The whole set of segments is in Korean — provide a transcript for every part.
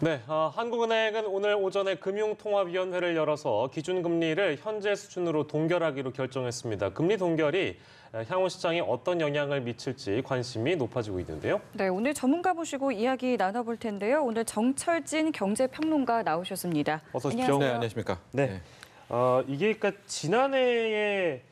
네, 한국은행은 오늘 오전에 금융통합위원회를 열어서 기준금리를 현재 수준으로 동결하기로 결정했습니다. 금리 동결이 향후 시장에 어떤 영향을 미칠지 관심이 높아지고 있는데요. 네, 오늘 전문가 모시고 이야기 나눠볼 텐데요. 오늘 정철진 경제평론가 나오셨습니다. 어서 오십시오. 안녕하세요. 네, 안녕하십니까. 네, 이게 그러니까 지난해에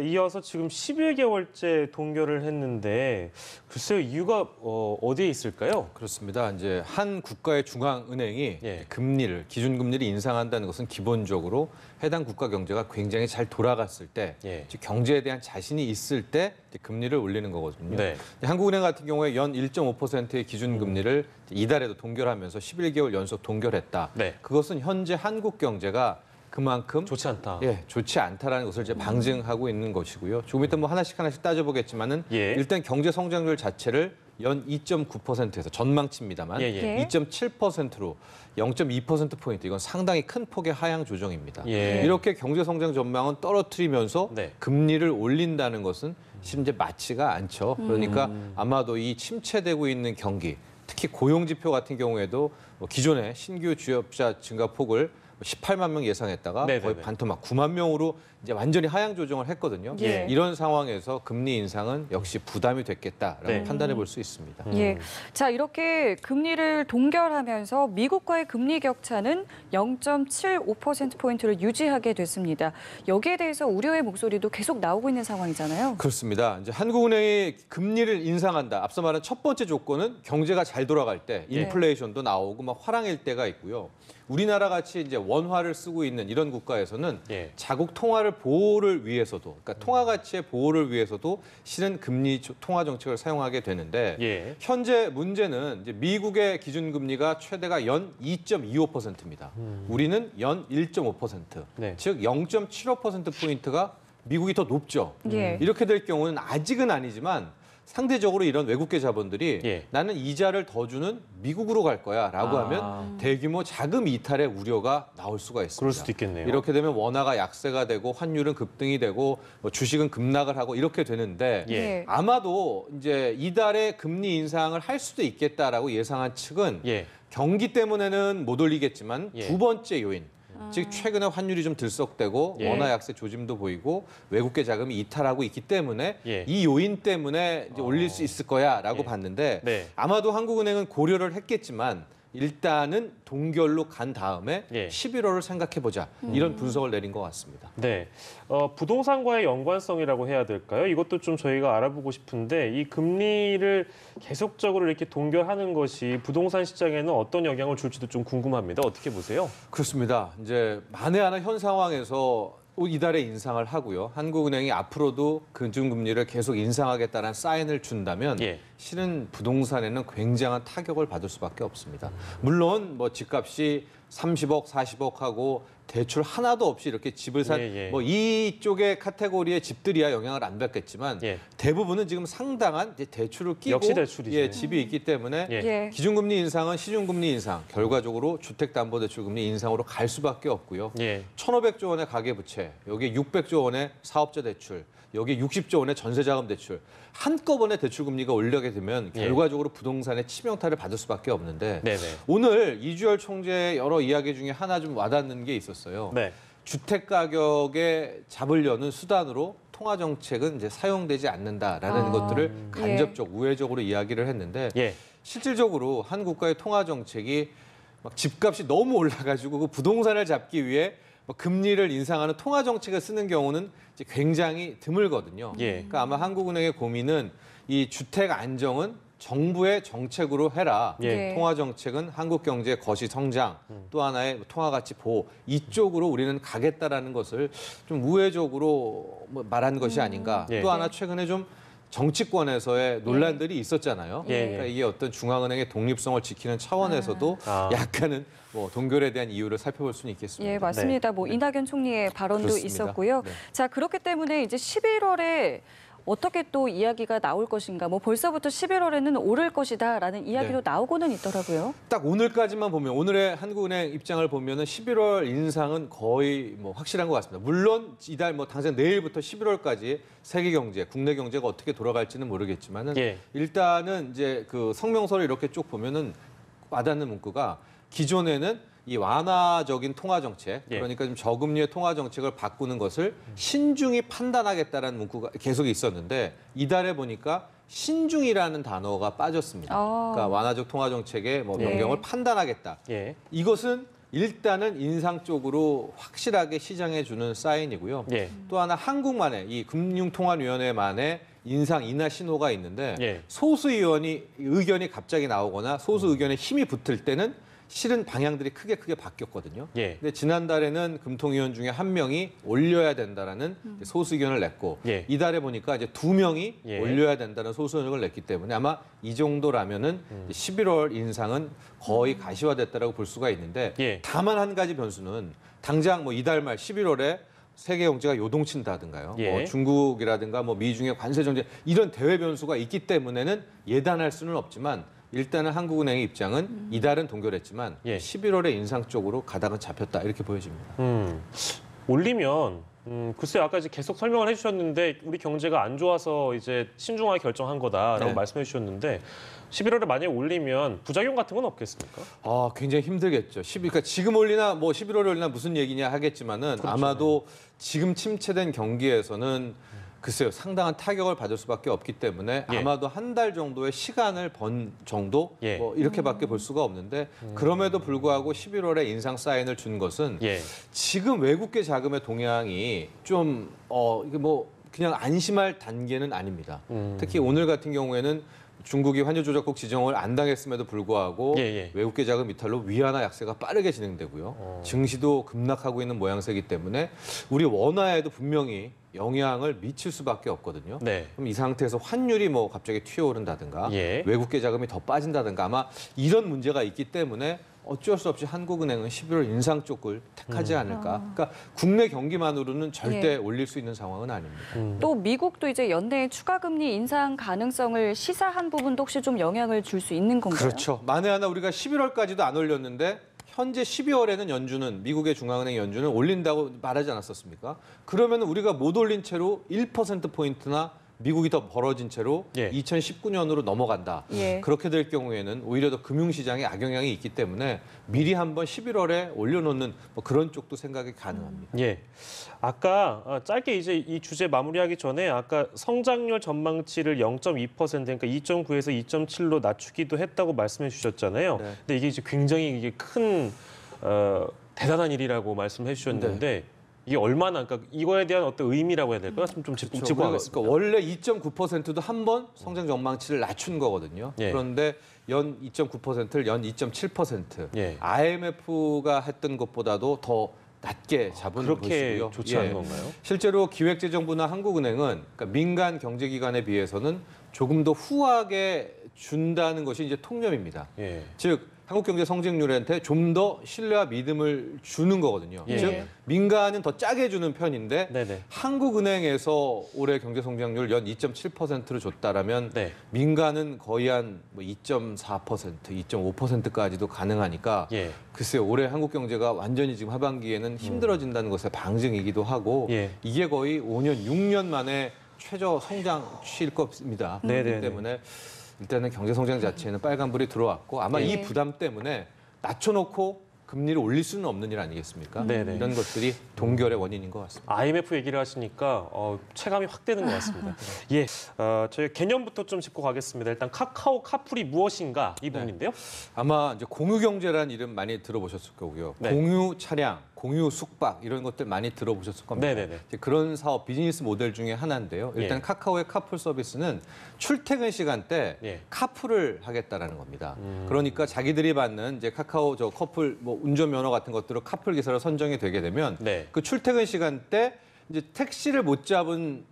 이어서 지금 11개월째 동결을 했는데 글쎄요, 이유가 어디에 있을까요? 그렇습니다. 이제 한 국가의 중앙은행이 예. 금리를 기준금리를 인상한다는 것은 기본적으로 해당 국가 경제가 굉장히 잘 돌아갔을 때, 예. 즉 경제에 대한 자신이 있을 때 이제 금리를 올리는 거거든요. 네. 한국은행 같은 경우에 연 1.5%의 기준금리를 이달에도 동결하면서 11개월 연속 동결했다. 네. 그것은 현재 한국 경제가 그만큼 좋지 않다. 좋지 않다라는 것을 이제 방증하고 있는 것이고요. 조금 이따 뭐 하나씩 따져보겠지만은 예. 일단 경제 성장률 자체를 연 2.9%에서 전망치입니다만 예. 2.7%로 0.2%포인트 이건 상당히 큰 폭의 하향 조정입니다. 예. 이렇게 경제 성장 전망은 떨어뜨리면서 네. 금리를 올린다는 것은 실은 이제 맞지가 않죠. 그러니까 아마도 이 침체되고 있는 경기, 특히 고용 지표 같은 경우에도 뭐 기존에 신규 취업자 증가 폭을 18만 명 예상했다가 네네네. 거의 반토막 9만 명으로 이제 완전히 하향 조정을 했거든요. 예. 이런 상황에서 금리 인상은 역시 부담이 됐겠다라고 네. 판단해 볼 수 있습니다. 예, 자 이렇게 금리를 동결하면서 미국과의 금리 격차는 0.75%포인트를 유지하게 됐습니다. 여기에 대해서 우려의 목소리도 계속 나오고 있는 상황이잖아요. 그렇습니다. 이제 한국은행이 금리를 인상한다. 앞서 말한 첫 번째 조건은 경제가 잘 돌아갈 때 인플레이션도 나오고 막 화랑일 때가 있고요. 우리나라 같이 이제 원화를 쓰고 있는 이런 국가에서는 예. 자국 통화를 보호를 위해서도, 그러니까 통화 가치의 보호를 위해서도 실은 금리 통화 정책을 사용하게 되는데 예. 현재 문제는 이제 미국의 기준 금리가 최대가 연 2.25%입니다. 우리는 연 1.5%, 네. 즉 0.75% 포인트가 미국이 더 높죠. 예. 이렇게 될 경우는 아직은 아니지만 상대적으로 이런 외국계 자본들이 예. 나는 이자를 더 주는 미국으로 갈 거야라고 하면 대규모 자금 이탈의 우려가 나올 수가 있습니다. 그럴 수도 있겠네요. 이렇게 되면 원화가 약세가 되고 환율은 급등이 되고 뭐 주식은 급락을 하고 이렇게 되는데 예. 아마도 이제 이달에 금리 인상을 할 수도 있겠다라고 예상한 측은 예. 경기 때문에는 못 올리겠지만 예. 두 번째 요인. 즉 최근에 환율이 좀 들썩되고 예. 원화 약세 조짐도 보이고 외국계 자금이 이탈하고 있기 때문에 예. 이 요인 때문에 이제 올릴 수 있을 거야라고 예. 봤는데 네. 아마도 한국은행은 고려를 했겠지만 일단은 동결로 간 다음에 예. 11월을 생각해 보자 이런 분석을 내린 것 같습니다. 네, 부동산과의 연관성이라고 해야 될까요? 이것도 좀 저희가 알아보고 싶은데 이 금리를 계속적으로 이렇게 동결하는 것이 부동산 시장에는 어떤 영향을 줄지도 좀 궁금합니다. 어떻게 보세요? 그렇습니다. 이제 만에 하나 현 상황에서 이달에 인상을 하고요. 한국은행이 앞으로도 기준금리를 계속 인상하겠다는 사인을 준다면 예. 실은 부동산에는 굉장한 타격을 받을 수밖에 없습니다. 물론 뭐 집값이 30억, 40억 하고 대출 하나도 없이 이렇게 집을 산 예. 뭐 이쪽의 카테고리의 집들이야 영향을 안 받겠지만 예. 대부분은 지금 상당한 이제 대출을 끼고 역시 대출이죠. 집이 있기 때문에 예. 예. 기준금리 인상은 시중금리 인상, 결과적으로 주택담보대출금리 인상으로 갈 수밖에 없고요. 예. 1,500조 원의 가계부채, 여기에 600조 원의 사업자 대출, 여기에 60조 원의 전세자금 대출, 한꺼번에 대출금리가 올리게 되면 예. 결과적으로 부동산의 치명타를 받을 수밖에 없는데 네네. 오늘 이주열 총재의 여러 이야기 중에 하나 좀 와닿는 게 있었어요. 네. 주택 가격에 잡으려는 수단으로 통화 정책은 이제 사용되지 않는다라는 것들을 간접적, 우회적으로 이야기를 했는데 예. 실질적으로 한 국가의 통화 정책이 막 집값이 너무 올라가지고 그 부동산을 잡기 위해 금리를 인상하는 통화 정책을 쓰는 경우는 이제 굉장히 드물거든요. 예. 그러니까 아마 한국은행의 고민은 이 주택 안정은 정부의 정책으로 해라. 예. 통화 정책은 한국 경제의 거시 성장, 또 하나의 통화 가치 보호 이쪽으로 우리는 가겠다라는 것을 좀 우회적으로 말한 것이 아닌가. 예. 또 하나 최근에 좀 정치권에서의 논란들이 있었잖아요. 예. 그러니까 이게 어떤 중앙은행의 독립성을 지키는 차원에서도 약간은 뭐 동결에 대한 이유를 살펴볼 수는 있겠습니다. 예, 맞습니다. 뭐 이낙연 총리의 발언도 그렇습니다. 있었고요. 네. 자, 그렇기 때문에 이제 11월에 어떻게 또 이야기가 나올 것인가. 뭐 벌써부터 11월에는 오를 것이다라는 이야기도 네. 나오고는 있더라고요. 딱 오늘까지만 보면 오늘의 한국은행 입장을 보면은 11월 인상은 거의 뭐 확실한 것 같습니다. 물론 이달 뭐 당장 내일부터 11월까지 세계 경제, 국내 경제가 어떻게 돌아갈지는 모르겠지만은 예. 일단은 이제 그 성명서를 이렇게 쭉 보면은 와닿는 문구가 기존에는 이 완화적인 통화 정책, 예. 그러니까 좀 저금리의 통화 정책을 바꾸는 것을 신중히 판단하겠다라는 문구가 계속 있었는데 이달에 보니까 신중이라는 단어가 빠졌습니다. 아. 그러니까 완화적 통화 정책의 뭐 변경을 예. 판단하겠다. 예. 이것은 일단은 인상 쪽으로 확실하게 시장에 주는 사인이고요. 예. 또 하나 한국만의 이 금융통화위원회만의 인상 인하 신호가 있는데 예. 소수 의견이 갑자기 나오거나 소수 의견에 힘이 붙을 때는 실은 방향들이 크게 바뀌었거든요. 예. 근데 지난달에는 금통위원 중에 한 명이 올려야 된다라는 소수 의견을 냈고 예. 이달에 보니까 이제 두 명이 예. 올려야 된다는 소수 의견을 냈기 때문에 아마 이 정도라면은 11월 인상은 거의 가시화됐다라고 볼 수가 있는데 예. 다만 한 가지 변수는 당장 뭐 이달 말 11월에 세계 경제가 요동친다든가요. 예. 뭐 중국이라든가 뭐 미중의 관세 정책 이런 대외 변수가 있기 때문에는 예단할 수는 없지만 일단은 한국은행의 입장은 이달은 동결했지만 예. 11월에 인상 쪽으로 가닥은 잡혔다 이렇게 보여집니다. 올리면 글쎄요, 아까 이제 계속 설명을 해주셨는데 우리 경제가 안 좋아서 이제 신중하게 결정한 거다라고 네. 말씀해 주셨는데 11월에 만약에 올리면 부작용 같은 건 없겠습니까? 아, 굉장히 힘들겠죠. 그러니까 지금 올리나 뭐 11월에 올리나 무슨 얘기냐 하겠지만은 그렇죠. 아마도 지금 침체된 경기에서는 글쎄요, 상당한 타격을 받을 수밖에 없기 때문에 예. 아마도 한 달 정도의 시간을 번 정도 예. 뭐 이렇게밖에 볼 수가 없는데 그럼에도 불구하고 11월에 인상 사인을 준 것은 예. 지금 외국계 자금의 동향이 좀 이게 뭐 그냥 안심할 단계는 아닙니다. 특히 오늘 같은 경우에는 중국이 환율조작국 지정을 안 당했음에도 불구하고 예, 예. 외국계 자금 이탈로 위안화 약세가 빠르게 진행되고요. 증시도 급락하고 있는 모양새이기 때문에 우리 원화에도 분명히 영향을 미칠 수밖에 없거든요. 네. 그럼 이 상태에서 환율이 뭐 갑자기 튀어오른다든가 예. 외국계 자금이 더 빠진다든가 아마 이런 문제가 있기 때문에 어쩔 수 없이 한국은행은 11월 인상 쪽을 택하지 않을까. 그러니까 국내 경기만으로는 절대 예. 올릴 수 있는 상황은 아닙니다. 또 미국도 이제 연내에 추가 금리 인상 가능성을 시사한 부분도 혹시 좀 영향을 줄 수 있는 건가요? 그렇죠. 만에 하나 우리가 11월까지도 안 올렸는데 현재 12월에는 연준은 미국의 중앙은행 연준은 올린다고 말하지 않았었습니까? 그러면 우리가 못 올린 채로 1%포인트나 미국이 더 벌어진 채로 예. 2019년으로 넘어간다. 예. 그렇게 될 경우에는 오히려 더 금융시장에 악영향이 있기 때문에 미리 한번 11월에 올려놓는 뭐 그런 쪽도 생각이 가능합니다. 예. 아까 짧게 이제 이 주제 마무리하기 전에 아까 성장률 전망치를 0.2% 그러니까 2.9에서 2.7로 낮추기도 했다고 말씀해 주셨잖아요. 네. 근데 이게 이제 굉장히 이게 큰 대단한 일이라고 말씀해 주셨는데 이게 얼마나 그러니까 이거에 대한 어떤 의미라고 해야 될까요? 좀 짚고 하겠습니다. 그러니까 원래 2.9%도 한 번 성장 전망치를 낮춘 거거든요. 예. 그런데 연 2.9%를 연 2.7%. 예. IMF가 했던 것보다도 더 낮게 잡은 그렇게 것이고요. 좋지 예. 않은 건가요? 실제로 기획재정부나 한국은행은 그러니까 민간 경제기관에 비해서는 조금 더 후하게 준다는 것이 이제 통념입니다. 예. 즉 한국 경제 성장률한테 좀 더 신뢰와 믿음을 주는 거거든요. 예. 즉 민간은 더 짜게 주는 편인데 네네. 한국은행에서 올해 경제 성장률 연 2.7%를 줬다라면 네. 민간은 거의 한 2.4%, 2.5%까지도 가능하니까 예. 글쎄요 올해 한국 경제가 완전히 지금 하반기에는 힘들어진다는 것의 방증이기도 하고 예. 이게 거의 5년, 6년 만에 최저 성장치일 겁니다. 네네네. 그렇기 때문에 일단은 경제 성장 자체는 빨간불이 들어왔고 아마 예. 이 부담 때문에 낮춰놓고 금리를 올릴 수는 없는 일 아니겠습니까? 네네. 이런 것들이 동결의 원인인 것 같습니다. IMF 얘기를 하시니까 체감이 확 되는 것 같습니다. 예, 저희 개념부터 좀 짚고 가겠습니다. 일단 카카오 카풀이 무엇인가 이 부분인데요. 아마 이제 공유 경제라는 이름 많이 들어보셨을 거고요. 네. 공유 차량, 공유 숙박 이런 것들 많이 들어보셨을 겁니다. 네네네. 이제 그런 사업 비즈니스 모델 중에 하나인데요. 일단 예. 카카오의 카풀 서비스는 출퇴근 시간대 예. 카풀을 하겠다라는 겁니다. 그러니까 자기들이 받는 이제 카카오 저 커플 뭐 운전면허 같은 것들을 카풀 기사로 선정이 되게 되면 네. 그 출퇴근 시간대 이제 택시를 못 잡은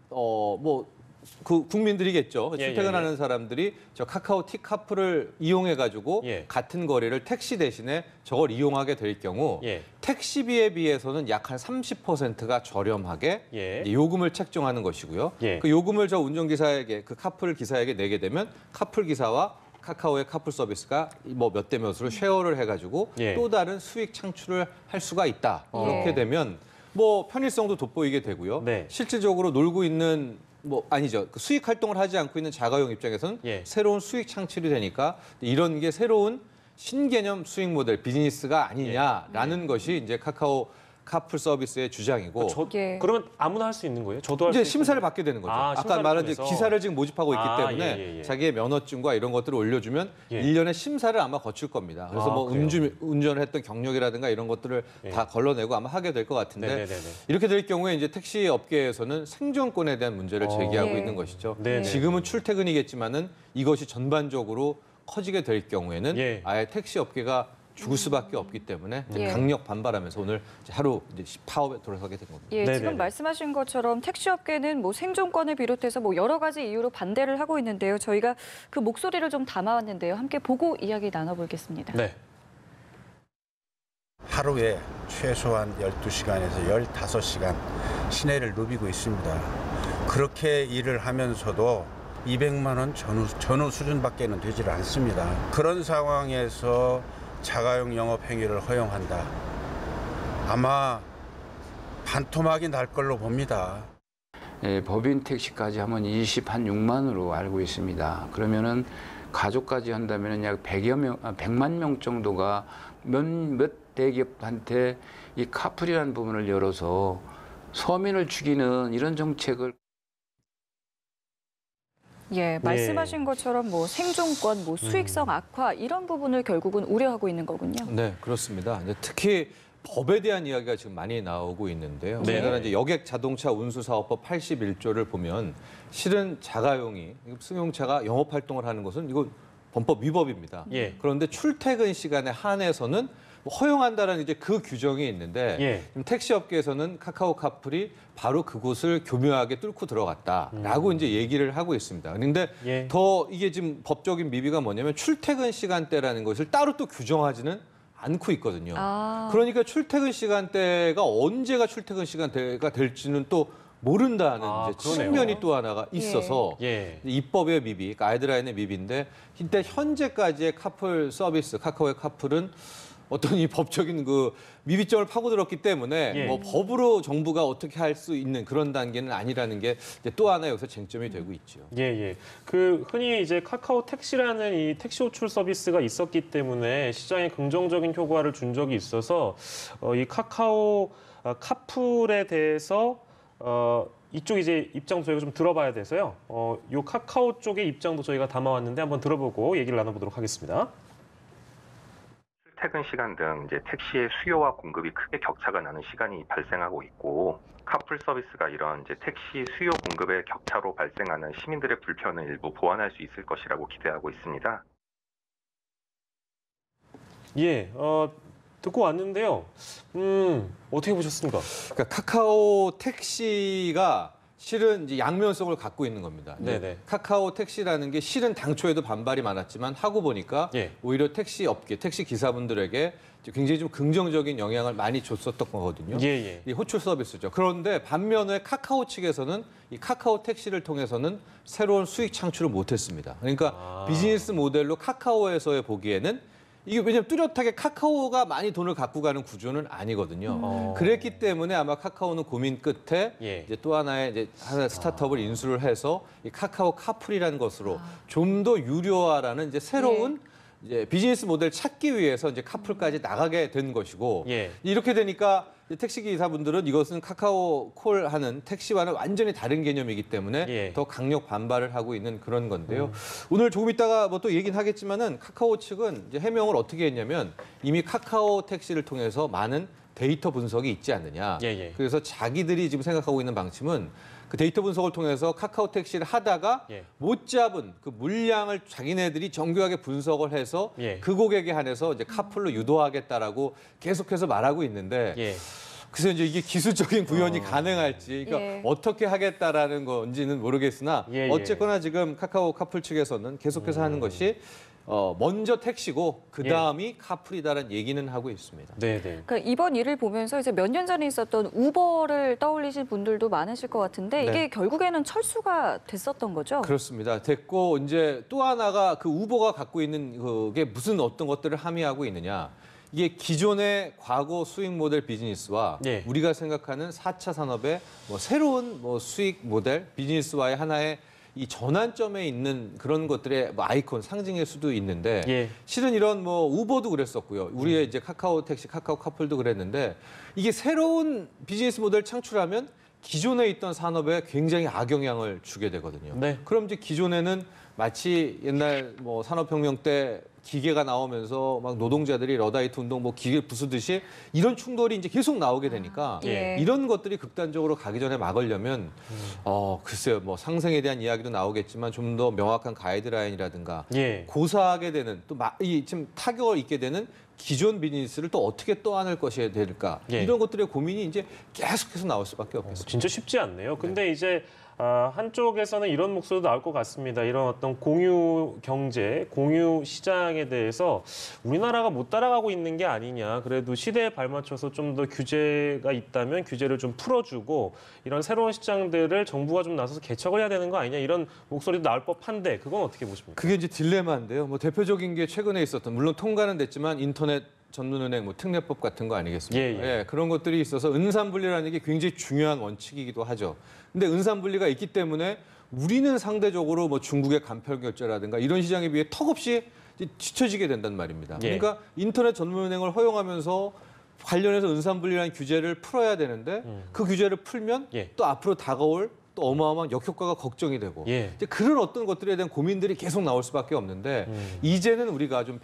그 국민들이겠죠. 예, 출퇴근하는 예, 예. 사람들이 저 카카오 티 카풀을 이용해 가지고 예. 같은 거리를 택시 대신에 저걸 이용하게 될 경우 예. 택시비에 비해서는 약 한 30%가 저렴하게 예. 이제 요금을 책정하는 것이고요. 예. 그 요금을 저 운전기사에게 그 카풀 기사에게 내게 되면 카풀 기사와 카카오의 카풀 서비스가 뭐 몇 대 몇으로 쉐어를 해가지고 예. 또 다른 수익 창출을 할 수가 있다. 예. 그렇게 되면 뭐 편의성도 돋보이게 되고요. 네. 실질적으로 놀고 있는 뭐 아니죠. 그 수익 활동을 하지 않고 있는 자가용 입장에서는 예. 새로운 수익 창출이 되니까 이런 게 새로운 신개념 수익 모델 비즈니스가 아니냐라는 것이 이제 카카오 카풀 서비스의 주장이고 예. 그러면 아무나 할 수 있는 거예요? 저도 할 이제 수 심사를 받게 되는 거죠. 아, 아까 심사를 말한 이제 통해서. 기사를 지금 모집하고 있기 아, 때문에 예. 자기의 면허증과 이런 것들을 올려주면 예. 1년의 심사를 아마 거칠 겁니다. 그래서 아, 뭐 그래요? 운전을 했던 경력이라든가 이런 것들을 예. 다 걸러내고 아마 하게 될 것 같은데 네네네. 이렇게 될 경우에 이제 택시 업계에서는 생존권에 대한 문제를 제기하고 예. 있는 것이죠. 네네. 지금은 출퇴근이겠지만은 이것이 전반적으로 커지게 될 경우에는 예. 아예 택시 업계가 죽을 수밖에 없기 때문에 이제 예. 강력 반발하면서 오늘 이제 하루 이제 파업에 돌아서게 된 겁니다. 예, 네네네. 지금 말씀하신 것처럼 택시업계는 뭐 생존권을 비롯해서 뭐 여러 가지 이유로 반대를 하고 있는데요. 저희가 그 목소리를 좀 담아왔는데요. 함께 보고 이야기 나눠보겠습니다. 네. 하루에 최소한 12시간에서 15시간 시내를 누비고 있습니다. 그렇게 일을 하면서도 200만 원 전후 수준밖에는 되질 않습니다. 그런 상황에서 자가용 영업 행위를 허용한다. 아마 반토막이 날 걸로 봅니다. 예, 법인 택시까지 하면 26만으로 알고 있습니다. 그러면은 가족까지 한다면 약 100만 명 정도가 몇 대기업한테 이 카풀이라는 부분을 열어서 서민을 죽이는 이런 정책을 예, 말씀하신 것처럼 뭐 생존권, 뭐 수익성 악화 이런 부분을 결국은 우려하고 있는 거군요. 네, 그렇습니다. 이제 특히 법에 대한 이야기가 지금 많이 나오고 있는데요. 네. 우리나라 이제 여객 자동차 운수 사업법 81조를 보면 실은 자가용이 승용차가 영업 활동을 하는 것은 이거 범법 위법입니다. 예. 그런데 출퇴근 시간에 한해서는 허용한다는 이제 그 규정이 있는데 예. 지금 택시업계에서는 카카오 카풀이 바로 그곳을 교묘하게 뚫고 들어갔다라고 이제 얘기를 하고 있습니다. 그런데 예. 더 이게 지금 법적인 미비가 뭐냐면 출퇴근 시간대라는 것을 따로 또 규정하지는 않고 있거든요. 아. 그러니까 출퇴근 시간대가 언제가 출퇴근 시간대가 될지는 또 모른다는 아, 이제 그러네요. 측면이 또 하나가 있어서 예. 입법의 미비, 가이드라인의 미비인데 일단 현재까지의 카풀 서비스, 카카오의 카풀은 어떤 이 법적인 그 미비점을 파고들었기 때문에 예. 뭐 법으로 정부가 어떻게 할 수 있는 그런 단계는 아니라는 게 또 하나 여기서 쟁점이 되고 있죠. 예, 예. 그 흔히 이제 카카오 택시라는 이 택시 호출 서비스가 있었기 때문에 시장에 긍정적인 효과를 준 적이 있어서 이 카카오 카풀에 대해서 이쪽 이제 입장도 저희가 좀 들어봐야 돼서요. 요 카카오 쪽의 입장도 저희가 담아왔는데 한번 들어보고 얘기를 나눠보도록 하겠습니다. 퇴근 시간 등 이제 택시의 수요와 공급이 크게 격차가 나는 시간이 발생하고 있고 카풀 서비스가 이런 이제 택시 수요 공급의 격차로 발생하는 시민들의 불편을 일부 보완할 수 있을 것이라고 기대하고 있습니다. 예, 듣고 왔는데요. 어떻게 보셨습니까? 그러니까 카카오 택시가 실은 이제 양면성을 갖고 있는 겁니다. 네네. 카카오 택시라는 게 실은 당초에도 반발이 많았지만 하고 보니까 예. 오히려 택시 업계, 택시 기사분들에게 굉장히 좀 긍정적인 영향을 많이 줬었던 거거든요. 예, 예. 이 호출 서비스죠. 그런데 반면에 카카오 측에서는 이 카카오 택시를 통해서는 새로운 수익 창출을 못했습니다. 그러니까 비즈니스 모델로 카카오에서의 보기에는 이게 왜냐하면 뚜렷하게 카카오가 많이 돈을 갖고 가는 구조는 아니거든요. 그랬기 때문에 아마 카카오는 고민 끝에 예. 이제 또 하나의 이제 하나 스타트업을 인수를 해서 이 카카오 카풀이라는 것으로 좀 더 유료화라는 이제 새로운 이제 비즈니스 모델 찾기 위해서 이제 카풀까지 나가게 된 것이고 예. 이렇게 되니까 택시 기사분들은 이것은 카카오 콜 하는 택시와는 완전히 다른 개념이기 때문에 예. 더 강력 반발을 하고 있는 그런 건데요. 오늘 조금 이따가 뭐 또 얘기는 하겠지만은 카카오 측은 이제 해명을 어떻게 했냐면 이미 카카오 택시를 통해서 많은 데이터 분석이 있지 않느냐. 예, 예. 그래서 자기들이 지금 생각하고 있는 방침은 그 데이터 분석을 통해서 카카오 택시를 하다가 예. 못 잡은 그 물량을 자기네들이 정교하게 분석을 해서 예. 그 고객에 한해서 이제 카풀로 유도하겠다라고 계속해서 말하고 있는데 예. 그래서 이제 이게 기술적인 구현이 가능할지, 그러니까 예. 어떻게 하겠다라는 건지는 모르겠으나 예, 예. 어쨌거나 지금 카카오 카풀 측에서는 계속해서 하는 것이 먼저 택시고 그 다음이 카풀이다라는 얘기는 하고 있습니다. 네, 네. 그러니까 이번 일을 보면서 이제 몇 년 전에 있었던 우버를 떠올리신 분들도 많으실 것 같은데 이게 네. 결국에는 철수가 됐었던 거죠? 그렇습니다. 됐고 이제 또 하나가 그 우버가 갖고 있는 그게 무슨 어떤 것들을 함의하고 있느냐. 이게 기존의 과거 수익 모델 비즈니스와 예. 우리가 생각하는 4차 산업의 뭐 새로운 뭐 수익 모델 비즈니스와의 하나의 이 전환점에 있는 그런 것들의 뭐 아이콘 상징일 수도 있는데 예. 실은 이런 뭐 우버도 그랬었고요. 우리의 이제 카카오 택시, 카카오 카풀도 그랬는데 이게 새로운 비즈니스 모델 창출하면 기존에 있던 산업에 굉장히 악영향을 주게 되거든요. 네. 그럼 이제 기존에는 마치 옛날 뭐 산업혁명 때 기계가 나오면서 막 노동자들이 러다이트 운동 뭐 기계 부수듯이 이런 충돌이 이제 계속 나오게 되니까 예. 이런 것들이 극단적으로 가기 전에 막으려면 글쎄요 뭐 상생에 대한 이야기도 나오겠지만 좀 더 명확한 가이드라인이라든가 예. 고사하게 되는 또 지금 타격을 입게 되는 기존 비즈니스를 또 어떻게 떠안을 것이 될까 예. 이런 것들의 고민이 이제 계속해서 나올 수밖에 없겠습니다. 진짜 쉽지 않네요. 근데 이제 한쪽에서는 이런 목소리도 나올 것 같습니다. 이런 어떤 공유 경제, 공유 시장에 대해서 우리나라가 못 따라가고 있는 게 아니냐. 그래도 시대에 발맞춰서 좀 더 규제가 있다면 규제를 좀 풀어주고 이런 새로운 시장들을 정부가 좀 나서서 개척을 해야 되는 거 아니냐. 이런 목소리도 나올 법한데 그건 어떻게 보십니까? 그게 이제 딜레마인데요. 뭐 대표적인 게 최근에 있었던 물론 통과는 됐지만 인터넷 전문은행 뭐 특례법 같은 거 아니겠습니까? 예, 예. 그런 것들이 있어서 은산분리라는 게 굉장히 중요한 원칙이기도 하죠. 근데 은산분리가 있기 때문에 우리는 상대적으로 뭐 중국의 간편 결제라든가 이런 시장에 비해 턱없이 이제 뒤처지게 된단 말입니다. 예. 그러니까 인터넷 전문은행을 허용하면서 관련해서 은산분리라는 규제를 풀어야 되는데 그 규제를 풀면 예. 또 앞으로 다가올 또 어마어마한 역효과가 걱정이 되고 예. 이제 그런 어떤 것들에 대한 고민들이 계속 나올 수밖에 없는데 이제는 우리가 좀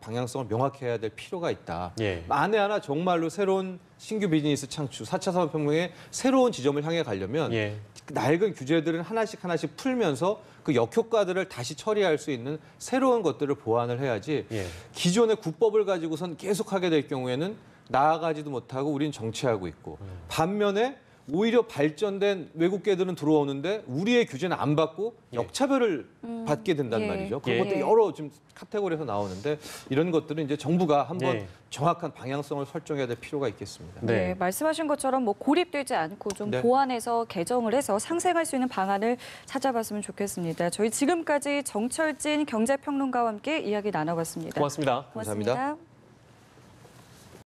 방향성을 명확해야 될 필요가 있다. 예. 만에 하나 정말로 새로운 신규 비즈니스 창출, 4차 산업혁명의 새로운 지점을 향해 가려면 예. 낡은 규제들은 하나씩 풀면서 그 역효과들을 다시 처리할 수 있는 새로운 것들을 보완을 해야지 예. 기존의 국법을 가지고선 계속하게 될 경우에는 나아가지도 못하고 우리는 정체하고 있고 반면에 오히려 발전된 외국계들은 들어오는데 우리의 규제는 안 받고 역차별을 받게 된단 예. 말이죠. 그런 예. 것들이 여러 지금 카테고리에서 나오는데 이런 것들은 이제 정부가 한번 예. 정확한 방향성을 설정해야 될 필요가 있겠습니다. 네, 말씀하신 것처럼 뭐 고립되지 않고 좀 네. 보완해서 개정을 해서 상생할 수 있는 방안을 찾아봤으면 좋겠습니다. 저희 지금까지 정철진 경제평론가와 함께 이야기 나눠봤습니다. 고맙습니다. 감사합니다. 고맙습니다.